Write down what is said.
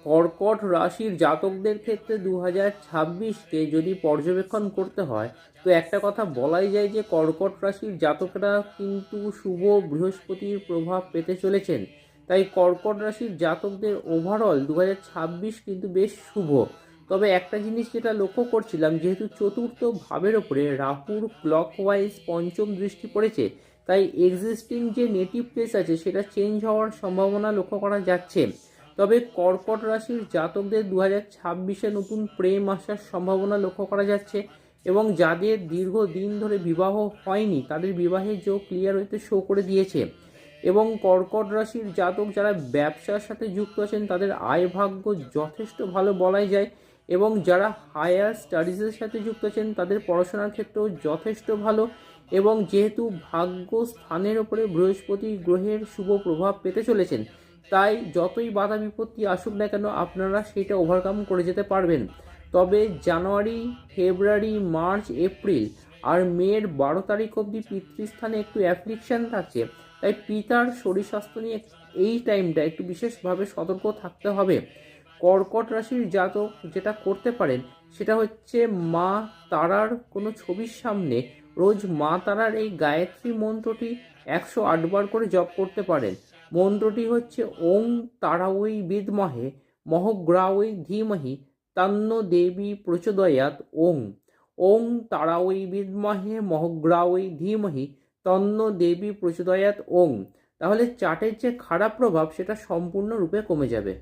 কর্কট রাশির জাতকদের ক্ষেত্রে 2026কে যদি পর্যবেক্ষণ করতে হয়, তো একটা কথা বলাই যায় যে কর্কট রাশির জাতকরা কিন্তু শুভ বৃহস্পতির প্রভাব পেতে চলেছেন। তাই কর্কট রাশির জাতকদের ওভারঅল 2026 কিন্তু বেশ শুভ। তবে একটা জিনিস যেটা লক্ষ্য করছিলাম, যেহেতু চতুর্থ ভাবের ওপরে রাহুর ক্লকওয়াইজ পঞ্চম দৃষ্টি পড়েছে, তাই এক্সিস্টিং যে নেটিভ প্লেস আছে সেটা চেঞ্জ হওয়ার সম্ভাবনা লক্ষ্য করা যাচ্ছে। তবে কর্কট রাশির জাতকদের 2026-এ নতুন প্রেম আসার সম্ভাবনা লক্ষ্য করা যাচ্ছে, এবং যাদের দীর্ঘদিন ধরে বিবাহ হয়নি তাদের বিবাহের যোগ ক্লিয়ার হইতে শো করে দিয়েছে। এবং কর্কট রাশির জাতক যারা ব্যবসার সাথে যুক্ত আছেন তাদের আয় ভাগ্য যথেষ্ট ভালো বলাই যায়, এবং যারা হায়ার স্টাডিজের সাথে যুক্ত আছেন তাদের পড়াশোনার ক্ষেত্রেও যথেষ্ট ভালো। এবং যেহেতু ভাগ্য স্থানের ওপরে বৃহস্পতি গ্রহের শুভ প্রভাব পেতে চলেছেন, তাই যতই বাধা বিপত্তি আসুক না কেন আপনারা সেইটা ওভারকাম করে যেতে পারবেন। তবে জানুয়ারি, ফেব্রুয়ারি, মার্চ, এপ্রিল আর মের 12 তারিখ অবধি পিতৃস্থানে একটু অ্যাফ্লিকশান থাকছে, তাই পিতার শরীর স্বাস্থ্য নিয়ে এই টাইমটা একটু বিশেষভাবে সতর্ক থাকতে হবে। কর্কট রাশির জাতক যেটা করতে পারেন সেটা হচ্ছে মা তারার কোনো ছবির সামনে রোজ মা তারার এই গায়ত্রী মন্ত্রটি 108 বার করে জপ করতে পারেন। মন্ত্রটি হচ্ছে ওং তারাওই বিদ্মহে মহগ্রাওই ধীমহি তন্ন দেবী প্রচোদয়াৎ। ওং ওং তারাওই বিদ্মহে মহগ্রাওই ধীমহি তন্ন দেবী প্রচোদয়াৎ ওং। তাহলে চাটের যে খারাপ প্রভাব সেটা সম্পূর্ণরূপে কমে যাবে।